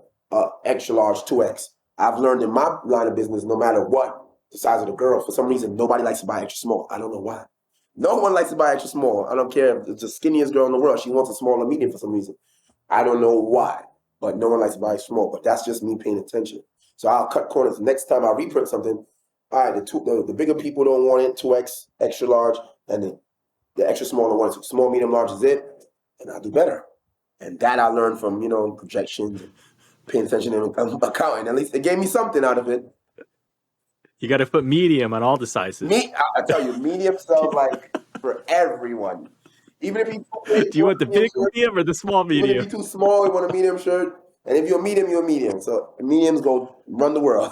extra large 2X. I've learned in my line of business, no matter what the size of the girl, for some reason, nobody likes to buy extra small. I don't know why. No one likes to buy extra small. I don't care if it's the skinniest girl in the world. She wants a small or medium for some reason. I don't know why, but no one likes to buy small. But that's just me paying attention. So I'll cut corners. Next time I reprint something, all right, the bigger people don't want it, 2X, extra large, and the extra small don't want it. So small, medium, large is it, and I'll do better. And that I learned from, projections, and paying attention and accounting. At least it gave me something out of it. You got to put medium on all the sizes. I tell you, medium sells like for everyone. Even if you do you want the big medium or the small medium? Even if you're too small, you want a medium shirt. And if you're a medium, you're a medium. So mediums go run the world.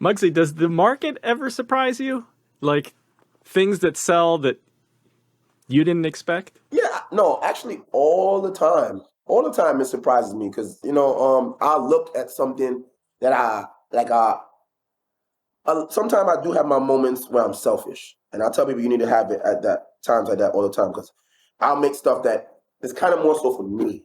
Mugzy, does the market ever surprise you? Like things that sell that you didn't expect? Yeah, no, actually all the time. All the time it surprises me because, I'll look at something that sometimes I do have my moments where I'm selfish. And I tell people you need to have it at that times like that all the time because I'll make stuff that is kind of more so for me.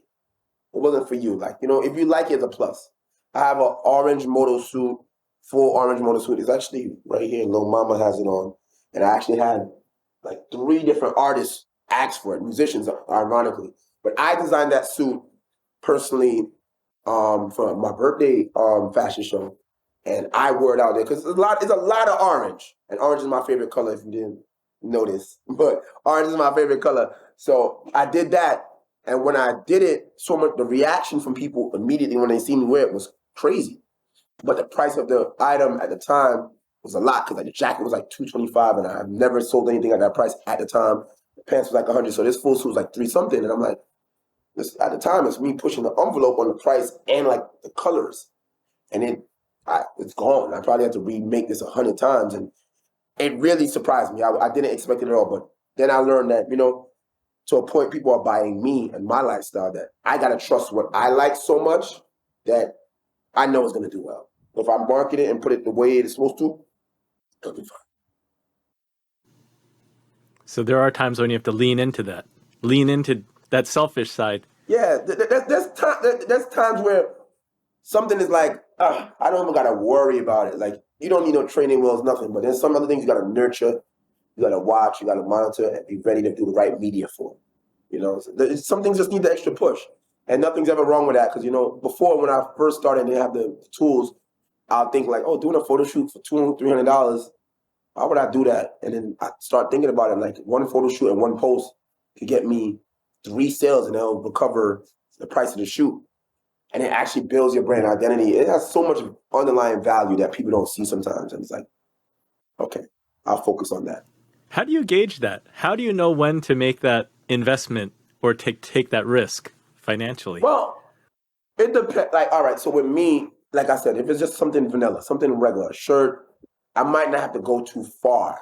It wasn't for you. Like, if you like it, it's a plus. I have an orange moto suit, full orange moto suit. It's actually right here. Lil Mama has it on. And I actually had like 3 different artists ask for it, musicians, ironically. But I designed that suit personally for my birthday fashion show. And I wore it out there because it's a lot of orange. And orange is my favorite color if you didn't notice. But orange is my favorite color. So I did that. And when I did it, so much the reaction from people immediately when they see me wear it was crazy. But the price of the item at the time was a lot because like the jacket was like $225 and I've never sold anything at that price at the time. The pants was like $100, so this full suit was like $3 something. And I'm like, this at the time it's me pushing the envelope on the price and like the colors. And it's gone. I probably had to remake this 100 times. And it really surprised me. I didn't expect it at all. But then I learned that, to a point people are buying me and my lifestyle that I got to trust what I like so much that I know it's going to do well. If I market it and put it the way it's supposed to, it'll be fine. So there are times when you have to lean into that selfish side. Yeah, there's times where something is like, I don't even got to worry about it. Like, you don't need no training wheels, nothing. But there's some other things you got to nurture, you got to watch, you got to monitor, and be ready to do the right media for. Some things just need the extra push. And nothing's ever wrong with that because, before when I first started and didn't have the tools, I'll think like, oh, doing a photo shoot for $200, $300, why would I do that? And then I start thinking about it, like one photo shoot and one post could get me 3 sales and they'll recover the price of the shoot. And it actually builds your brand identity. It has so much underlying value that people don't see sometimes. And it's like, okay, I'll focus on that. How do you gauge that? How do you know when to make that investment or take that risk financially? Well, it depends. Like, all right, so with me, like I said, if it's just something vanilla, something regular, a shirt, I might not have to go too far.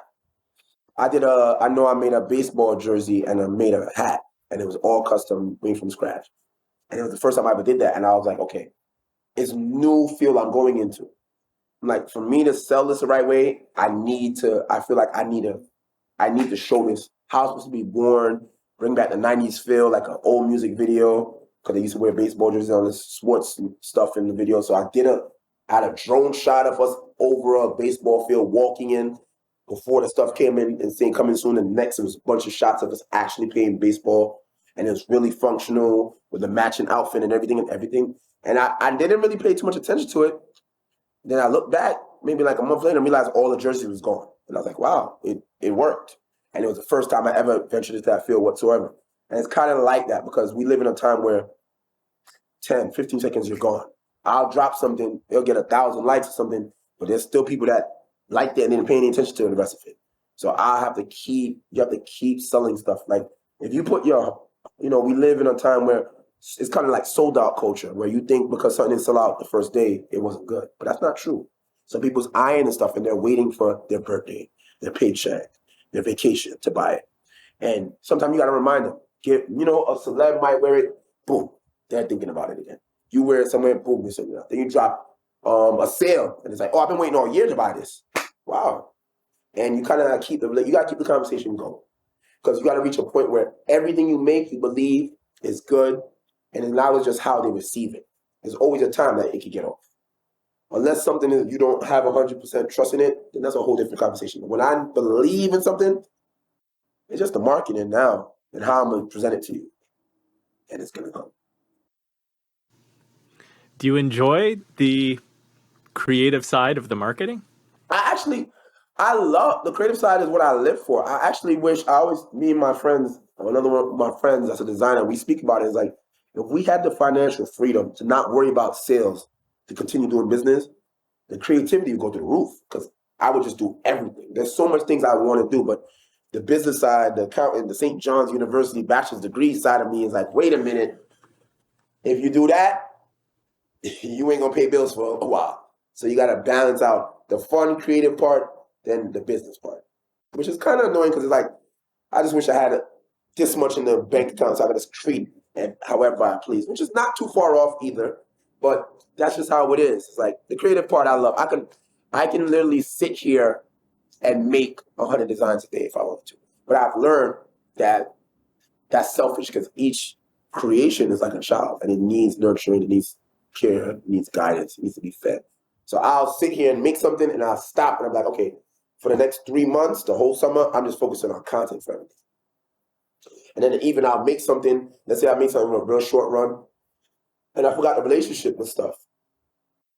I know I made a baseball jersey and I made a hat and it was all custom, made from scratch. And it was the first time I ever did that. And I was like, okay, it's new field I'm going into. Like, for me to sell this the right way, I need to show this how it's supposed to be worn, bring back the 90s feel, like an old music video, because they used to wear baseball jerseys on this sports stuff in the video. So I had a drone shot of us over a baseball field walking in before the stuff came in and saying coming soon. And next, it was a bunch of shots of us actually playing baseball. And it was really functional with the matching outfit and everything. And I didn't really pay too much attention to it. Then I looked back maybe like a month later and realized all the jerseys was gone. And I was like, wow, it worked. And it was the first time I ever ventured into that field whatsoever. And it's kind of like that because we live in a time where 10, 15 seconds, you're gone. I'll drop something, it'll get 1,000 likes or something, but there's still people that like that and didn't pay any attention to the rest of it. So you have to keep selling stuff. Like if you put we live in a time where it's kind of like sold out culture, where you think because something didn't sell out the first day, it wasn't good. But that's not true. Some people's eyeing and stuff and they're waiting for their birthday, their paycheck, their vacation to buy it. And sometimes you got to remind them, a celeb might wear it, boom, they're thinking about it again. You wear it somewhere, boom, you're something else. Then you drop a sale and it's like, oh, I've been waiting all year to buy this. Wow. And you kind of got to keep the conversation going. Because you got to reach a point where everything you make, you believe is good. And now it's just how they receive it. There's always a time that it could get off. Unless something is you don't have 100% trust in it, then that's a whole different conversation. But when I believe in something, it's just the marketing now and how I'm going to present it to you. And it's going to come. Do you enjoy the creative side of the marketing? I love the creative side is what I live for. I actually wish me and my friends, another one of my friends that's a designer, we speak about it is like, if we had the financial freedom to not worry about sales, to continue doing business, the creativity would go through the roof because I would just do everything. There's so much things I want to do, but the business side, the accounting, the St. John's University bachelor's degree side of me is like, wait a minute. If you do that, you ain't going to pay bills for a while. So you got to balance out the fun, creative part, then the business part, which is kind of annoying because it's like, I just wish I had this much in the bank account so I could just treat it however I please, which is not too far off either, but that's just how it is. It's like the creative part I love. I can literally sit here and make 100 designs a day if I want to. But I've learned that that's selfish because each creation is like a child and it needs nurturing, it needs care, it needs guidance, it needs to be fed. So I'll sit here and make something and I'll stop and I'm like, okay, for the next 3 months, the whole summer, I'm just focusing on content for everything. And then even I'll make something, let's say I make something in a real short run, and I forgot the relationship with stuff.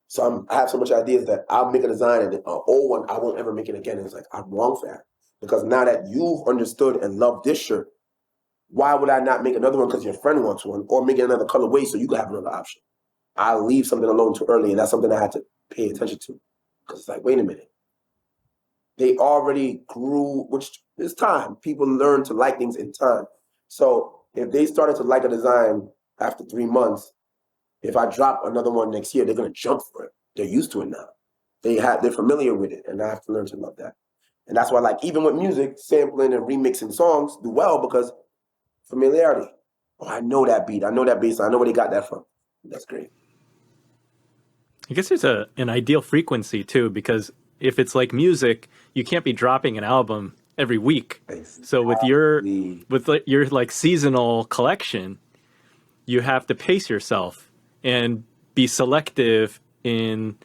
So I have so much ideas that I'll make a design and an old one, I won't ever make it again. And it's like, I'm wrong for that. Because now that you've understood and loved this shirt, why would I not make another one because your friend wants one or make it another colorway so you can have another option? I'll leave something alone too early and that's something I had to pay attention to. Because it's like, wait a minute. They already grew, which is time. People learn to like things in time. So if they started to like a design after 3 months, if I drop another one next year, they're going to jump for it. They're used to it now. They're familiar with it, and I have to learn to love that. And that's why, like, even with music, sampling and remixing songs do well because familiarity. Oh, I know that beat. I know that bass. I know where they got that from. That's great. I guess there's an ideal frequency too, because if it's like music, you can't be dropping an album every week. So with your like seasonal collection, you have to pace yourself and be selective in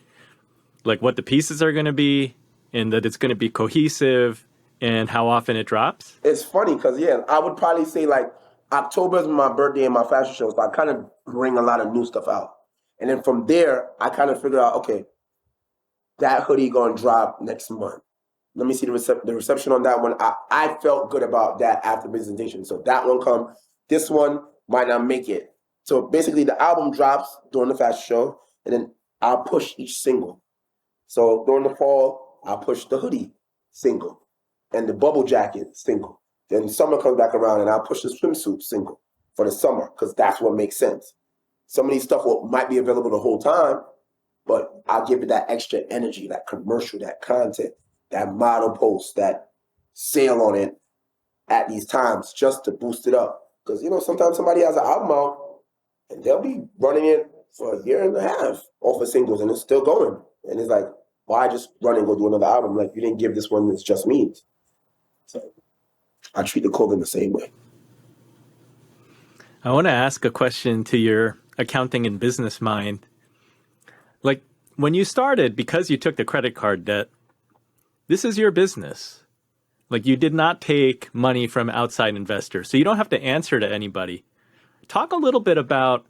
like what the pieces are going to be and that it's going to be cohesive and how often it drops. It's funny because, yeah, I would probably say like October is my birthday and my fashion show, so I kind of bring a lot of new stuff out. And then from there, I kind of figure out, okay, that hoodie going to drop next month. Let me see the reception on that one. I felt good about that after presentation. So that one come. This one might not make it. So basically the album drops during the fashion show, and then I'll push each single. So during the fall, I'll push the hoodie single and the bubble jacket single. Then summer comes back around, and I'll push the swimsuit single for the summer because that's what makes sense. Some of these stuff might be available the whole time, but I'll give it that extra energy, that commercial, that content, that model post, that sale on it at these times just to boost it up. Because, you know, sometimes somebody has an album out and they'll be running it for a year and a half off of singles and it's still going. And it's like, why just run and go do another album? Like, you didn't give this one this just means. So I treat the clothing the same way. I want to ask a question to your accounting and business mind. Like, when you started, because you took the credit card debt, this is your business. Like, you did not take money from outside investors, so you don't have to answer to anybody. Talk a little bit about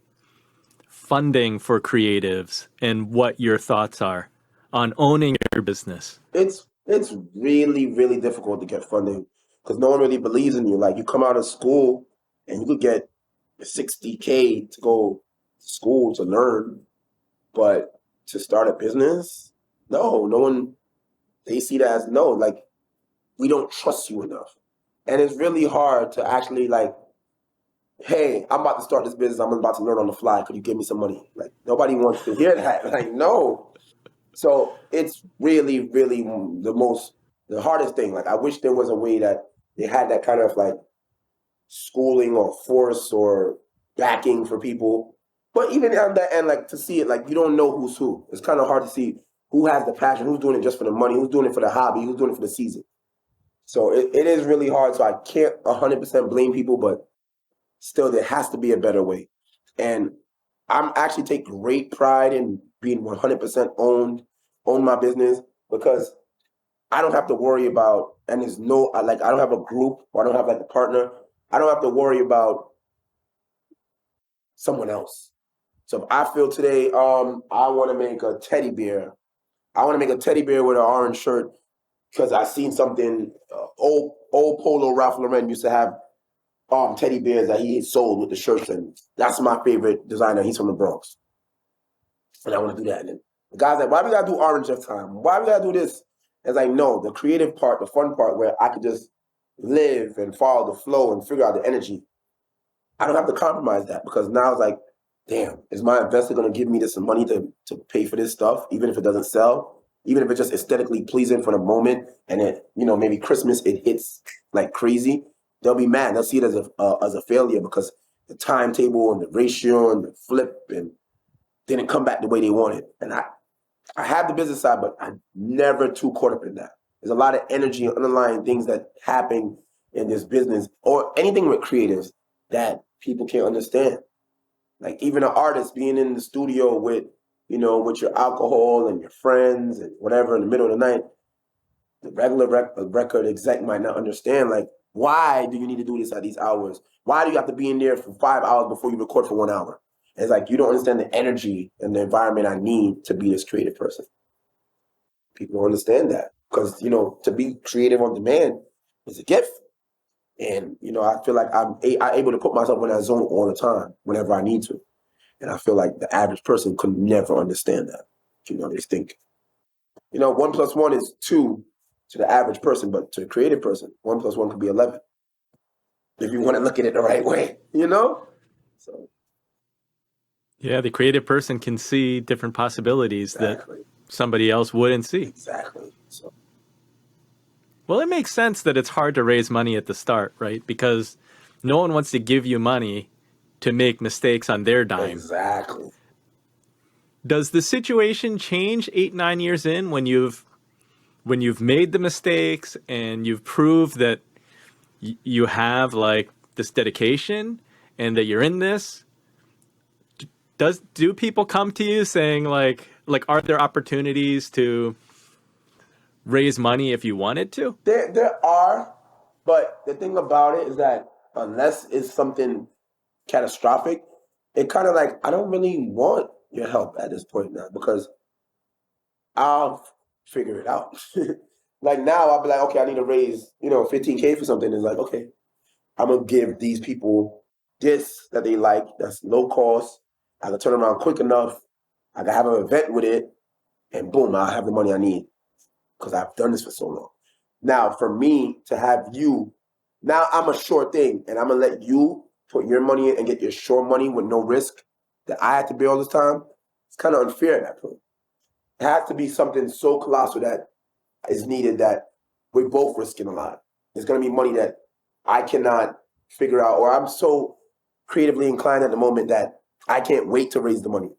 funding for creatives and what your thoughts are on owning your business? It's really, really difficult to get funding because no one really believes in you. Like you come out of school and you could get 60K to go to school to learn, but to start a business, no one, they see that as no, like we don't trust you enough. And it's really hard to actually like, hey, I'm about to start this business. I'm about to learn on the fly. Could you give me some money? Like nobody wants to hear that. Like, no. So it's really, really the hardest thing. Like I wish there was a way that they had that kind of like schooling or force or backing for people. But even on that end, like to see it, like you don't know who's who. It's kind of hard to see who has the passion, who's doing it just for the money, who's doing it for the hobby, who's doing it for the season. So it is really hard. So I can't 100% blame people, but still there has to be a better way. And I'm actually take great pride in being 100% own my business because I don't have to worry about, and there's no, I don't have a group or I don't have like a partner. I don't have to worry about someone else. So if I feel today, I want to make a teddy bear. I want to make a teddy bear with an orange shirt because I seen something, old Polo Ralph Lauren used to have teddy bears that he had sold with the shirts, and that's my favorite designer. He's from the Bronx. And I want to do that. And then the guy's like, why we gotta do orange this time? Why we gotta do this? It's like, no, the creative part, the fun part where I could just live and follow the flow and figure out the energy. I don't have to compromise that because now it's like, damn, is my investor gonna give me this money to pay for this stuff, even if it doesn't sell, even if it's just aesthetically pleasing for the moment, and then, maybe Christmas it hits like crazy, they'll be mad. They'll see it as a failure because the timetable and the ratio and the flip and didn't come back the way they wanted. And I have the business side, but I'm never too caught up in that. There's a lot of energy and underlying things that happen in this business or anything with creatives that people can't understand. Like even an artist being in the studio with your alcohol and your friends and whatever in the middle of the night, the regular record exec might not understand, like, why do you need to do this at these hours? Why do you have to be in there for 5 hours before you record for 1 hour? It's like, you don't understand the energy and the environment I need to be this creative person. People don't understand that because, to be creative on demand is a gift. And, I feel like I'm able to put myself in that zone all the time whenever I need to. And I feel like the average person could never understand that. They think, 1+1 is 2 to the average person, but to a creative person, 1+1 could be 11. If you want to look at it the right way, So. Yeah, the creative person can see different possibilities Exactly. that somebody else wouldn't see. Exactly. So. Well, it makes sense that it's hard to raise money at the start, right? Because no one wants to give you money to make mistakes on their dime. Exactly. Does the situation change 8, 9 years in when you've made the mistakes and you've proved that you have like this dedication and that you're in this? Do people come to you saying like are there opportunities to raise money if you wanted to? There are, but the thing about it is that unless it's something catastrophic, it kind of like I don't really want your help at this point now because I'll figure it out. Like now I'll be like, okay, I need to raise 15K for something. It's like, okay, I'm gonna give these people this that they like, that's low cost. I can turn around quick enough. I can have an event with it, and boom, I have the money I need because I've done this for so long. Now, for me to have you, now I'm a sure thing, and I'm gonna let you put your money in and get your sure money with no risk that I have to bear all this time. It's kind of unfair at that point. It has to be something so colossal that is needed that we're both risking a lot. It's gonna be money that I cannot figure out, or I'm so creatively inclined at the moment that I can't wait to raise the money.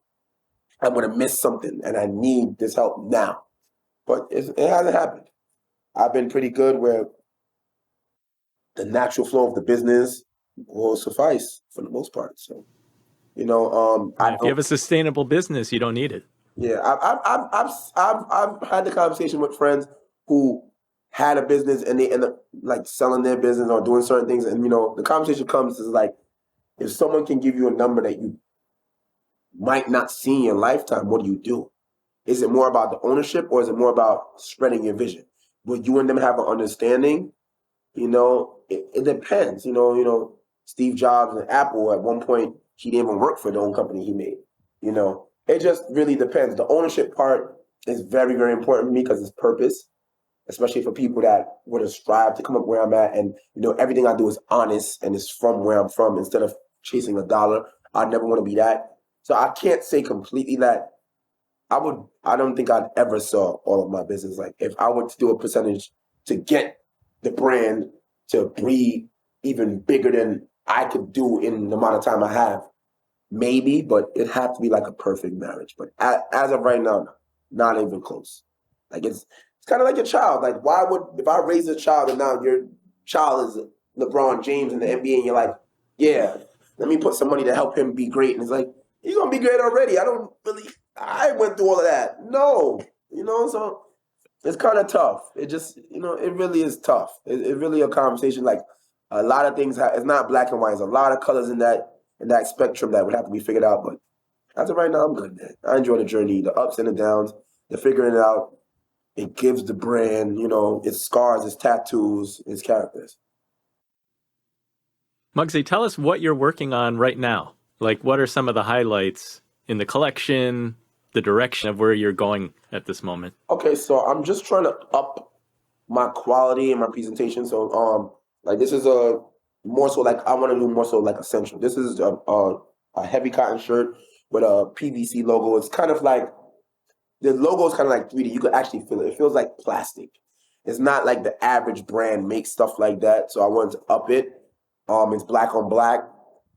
I'm gonna miss something, and I need this help now. But it hasn't happened. I've been pretty good where the natural flow of the business will suffice for the most part. So, If you have a sustainable business, you don't need it. Yeah, I've had the conversation with friends who had a business and they end up like selling their business or doing certain things, and the conversation comes is like, if someone can give you a number that you might not see in your lifetime, what do you do? Is it more about the ownership or is it more about spreading your vision? Will you and them have an understanding? It depends. Steve Jobs and Apple at one point, he didn't even work for the own company he made. It just really depends. The ownership part is very, very important to me because it's purpose, especially for people that want to strive to come up where I'm at. And, everything I do is honest and it's from where I'm from instead of chasing a dollar. I never want to be that. So I can't say completely that I don't think I'd ever sell all of my business. Like if I were to do a percentage to get the brand to be even bigger than I could do in the amount of time I have, maybe, but it have to be like a perfect marriage. But as of right now, not even close. Like it's kind of like a child. Like if I raise a child and now your child is LeBron James in the NBA and you're like, yeah, let me put some money to help him be great. And it's like, you're going to be great already. I went through all of that. No, so it's kind of tough. It just, it really is tough. It really a conversation. Like a lot of things, it's not black and white. There's a lot of colors in that spectrum that would have to be figured out. But as of right now, I'm good, man. I enjoy the journey, the ups and the downs, the figuring it out. It gives the brand, its scars, its tattoos, its characters. Mugzy, tell us what you're working on right now. Like, what are some of the highlights in the collection, the direction of where you're going at this moment? Okay, so I'm just trying to up my quality and my presentation. So, this is more so like I want to do more so like essential. This is a heavy cotton shirt with a PVC logo. It's kind of like the logo is kind of like 3D. You could actually feel it. It feels like plastic. It's not like the average brand makes stuff like that. So I wanted to up it. It's black on black.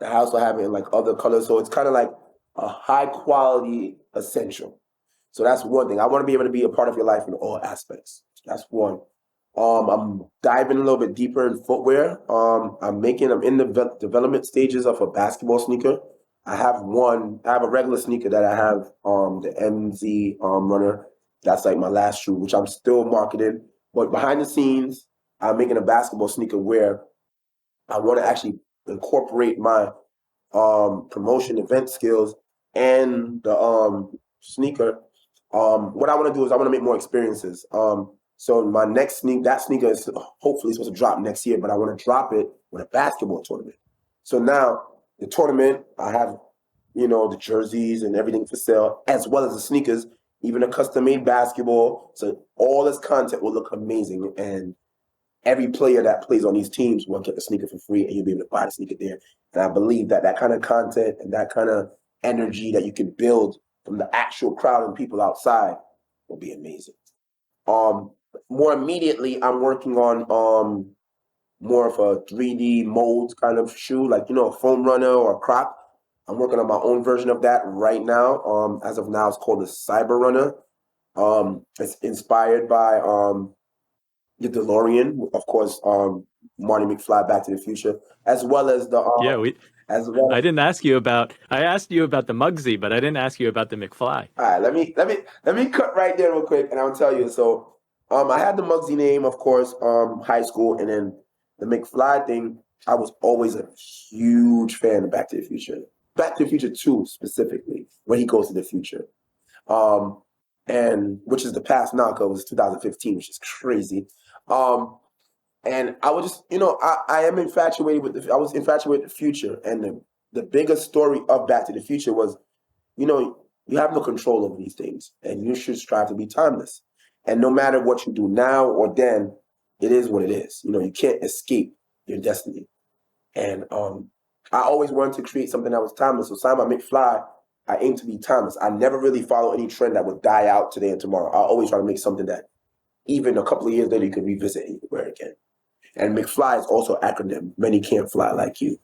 I also have it in like other colors. So it's kind of like a high quality essential. So that's one thing. I want to be able to be a part of your life in all aspects. That's one. I'm diving a little bit deeper in footwear. I'm in the development stages of a basketball sneaker. I have a regular sneaker that I have, the MZ runner. That's like my last shoe, which I'm still marketing. But behind the scenes, I'm making a basketball sneaker where I want to actually incorporate my promotion event skills and the sneaker. What I want to do is I want to make more experiences. So my next that sneaker is hopefully supposed to drop next year, but I want to drop it with a basketball tournament. So now the tournament, I have, the jerseys and everything for sale, as well as the sneakers, even a custom-made basketball. So all this content will look amazing. And every player that plays on these teams will get the sneaker for free, and you'll be able to buy the sneaker there. And I believe that kind of content and that kind of energy that you can build from the actual crowd and people outside will be amazing. More immediately, I'm working on more of a 3D mold kind of shoe, like, a foam runner or a croc. I'm working on my own version of that right now. As of now, it's called the Cyber Runner. It's inspired by the DeLorean, of course, Marty McFly, Back to the Future, as well as the I didn't ask you about. I asked you about the Mugzy, but I didn't ask you about the McFly. All right, let me cut right there real quick, and I'll tell you. So, I had the Mugzy name, of course, high school, and then the McFly thing. I was always a huge fan of Back to the Future. Back to the Future 2 specifically, when he goes to the future, and which is the past now, because it was 2015, which is crazy. And I was just, I am infatuated with I was infatuated with the future. And the biggest story of Back to the Future was, you have no control over these things, and you should strive to be timeless. And no matter what you do now or then, it is what it is. You can't escape your destiny. And I always wanted to create something that was timeless. So Signed Bu McFly, I aim to be timeless. I never really follow any trend that would die out today and tomorrow. I always try to make something that even a couple of years later you could revisit and wear again. And McFly is also an acronym. Many can't fly like you.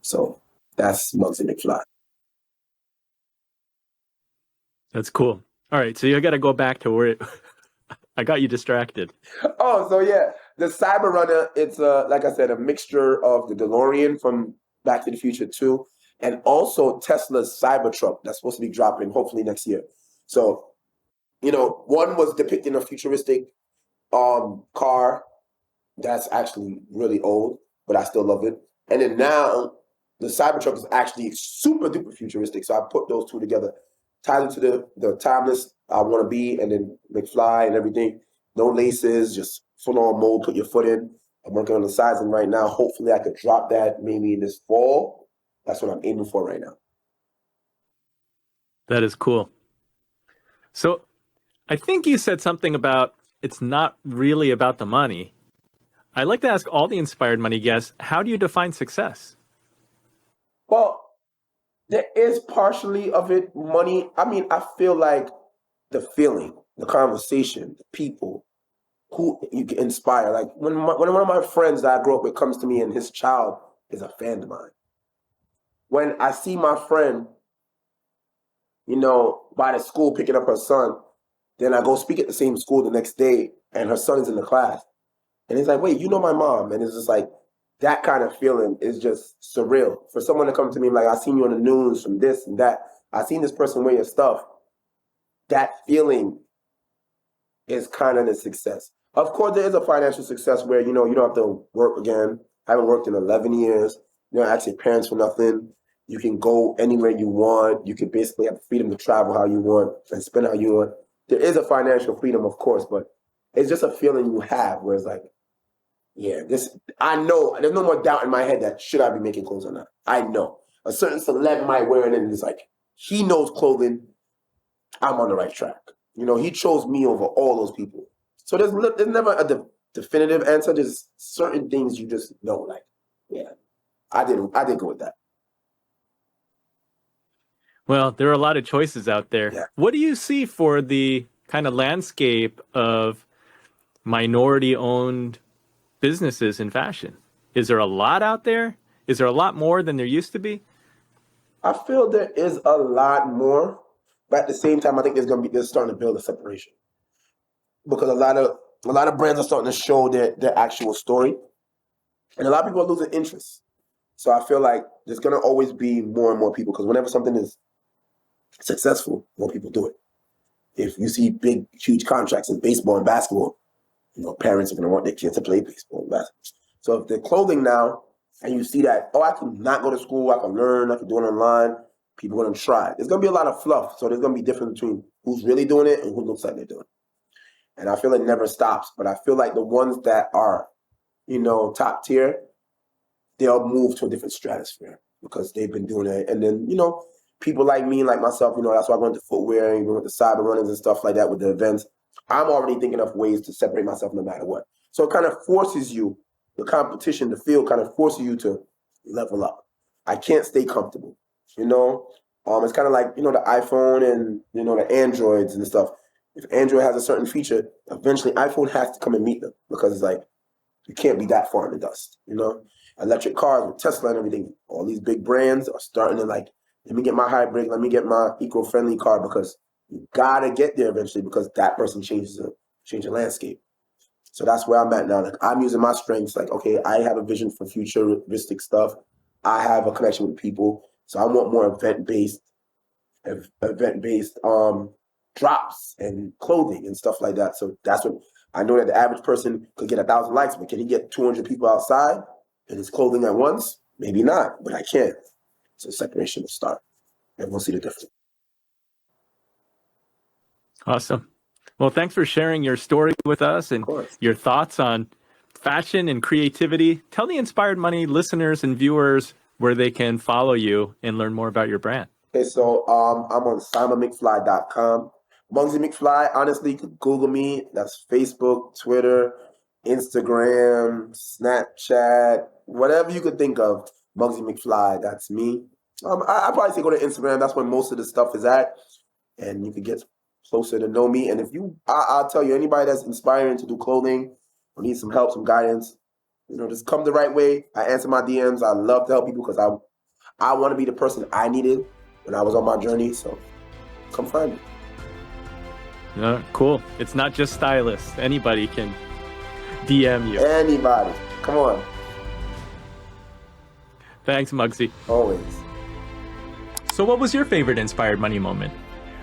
So that's Mugzy McFly. That's cool. All right, so you got to go back to where I got you distracted. Oh, so yeah, the Cyber Runner, it's like I said, a mixture of the DeLorean from Back to the Future 2 and also Tesla's Cybertruck that's supposed to be dropping hopefully next year. So, one was depicting a futuristic car that's actually really old, but I still love it. And then now the Cybertruck is actually super duper futuristic. So I put those two together, tied into the timeless I want to be, and then McFly and everything. No laces, just full on mold, put your foot in. I'm working on the sizing right now. Hopefully I could drop that maybe in this fall. That's what I'm aiming for right now. That is cool. So I think you said something about it's not really about the money. I like to ask all the Inspired Money guests, how do you define success? Well, there is partially of it money. I mean, I feel like the feeling, the conversation, the people who you can inspire. Like when one of my friends that I grew up with comes to me and his child is a fan of mine. When I see my friend, by the school picking up her son, then I go speak at the same school the next day and her son is in the class. And he's like, wait, you know my mom? And it's just like, that kind of feeling is just surreal. For someone to come to me like, I seen you on the news from this and that. I seen this person wear your stuff. That feeling is kind of the success. Of course, there is a financial success where, you don't have to work again. I haven't worked in 11 years. You don't ask your parents for nothing. You can go anywhere you want. You can basically have the freedom to travel how you want and spend how you want. There is a financial freedom, of course, but it's just a feeling you have where it's like, yeah, I know, there's no more doubt in my head that should I be making clothes or not. I know. A certain celeb might wear it and it's like, he knows clothing, I'm on the right track. He chose me over all those people. So there's never a definitive answer. There's certain things you just know, like, yeah, I did good with that. Well, there are a lot of choices out there. Yeah. What do you see for the kind of landscape of minority-owned businesses in fashion? Is there a lot out there? Is there a lot more than there used to be? I feel there is a lot more, but at the same time, I think they're starting to build a separation because a lot of brands are starting to show their actual story, and a lot of people are losing interest. So I feel like there's going to always be more and more people because whenever something is successful, more people do it. If you see big, huge contracts in baseball and basketball, parents are going to want their kids to play baseball and basketball. So if they're clothing now, and you see that, I can not go to school, I can learn, I can do it online, people are going to try. There's going to be a lot of fluff, so there's going to be difference between who's really doing it and who looks like they're doing it. And I feel it never stops, but I feel like the ones that are, top tier, they'll move to a different stratosphere because they've been doing it. And then, people like me, like myself, that's why I went to footwear and went to cyber runnings and stuff like that with the events. I'm already thinking of ways to separate myself no matter what. So it kind of forces you, the competition, the field kind of forces you to level up. I can't stay comfortable, It's kind of like, the iPhone and, the Androids and stuff. If Android has a certain feature, eventually iPhone has to come and meet them because it's like, you can't be that far in the dust, Electric cars with Tesla and everything, all these big brands are starting to like, let me get my hybrid, let me get my eco-friendly car because you gotta get there eventually because that person changes the landscape. So that's where I'm at now. Like I'm using my strengths. Like, okay, I have a vision for futuristic stuff. I have a connection with people. So I want more event-based drops and clothing and stuff like that. So that's what I know that the average person could get 1,000 likes, but can he get 200 people outside in his clothing at once? Maybe not, but I can. So separation will start and we'll see the difference. Awesome. Well, thanks for sharing your story with us and your thoughts on fashion and creativity. Tell the Inspired Money listeners and viewers where they can follow you and learn more about your brand. Okay, so I'm on signedbumcfly.com. Mugzy McFly, honestly, you could Google me. That's Facebook, Twitter, Instagram, Snapchat, whatever you could think of. Mugzy McFly, that's me. I probably say go to Instagram. That's where most of the stuff is at. And you can get closer to know me. And if I'll tell you, anybody that's inspiring to do clothing or needs some help, some guidance, just come the right way. I answer my DMs. I love to help people because I want to be the person I needed when I was on my journey. So come find me. Cool. It's not just stylists. Anybody can DM you. Anybody. Come on. Thanks, Mugzy. Always. So what was your favorite Inspired Money moment?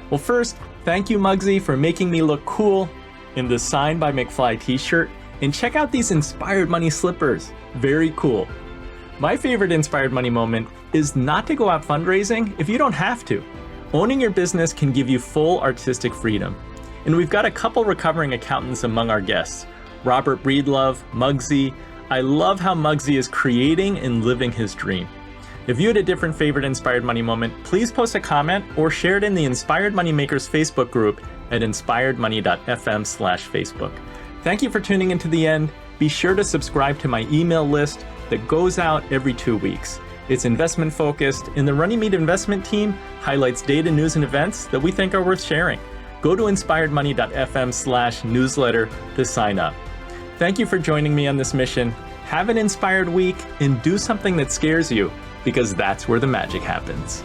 Well, first, thank you, Mugzy, for making me look cool in the Signed by McFly t-shirt. And check out these Inspired Money slippers. Very cool. My favorite Inspired Money moment is not to go out fundraising if you don't have to. Owning your business can give you full artistic freedom. And we've got a couple recovering accountants among our guests. Robert Breedlove, Mugzy. I love how Mugzy is creating and living his dream. If you had a different favorite Inspired Money moment, please post a comment or share it in the Inspired Moneymakers Facebook group at inspiredmoney.fm/Facebook. Thank you for tuning into the end. Be sure to subscribe to my email list that goes out every 2 weeks. It's investment focused, and the Runnymede investment team highlights data, news, and events that we think are worth sharing. Go to inspiredmoney.fm/newsletter to sign up. Thank you for joining me on this mission. Have an inspired week and do something that scares you, because that's where the magic happens.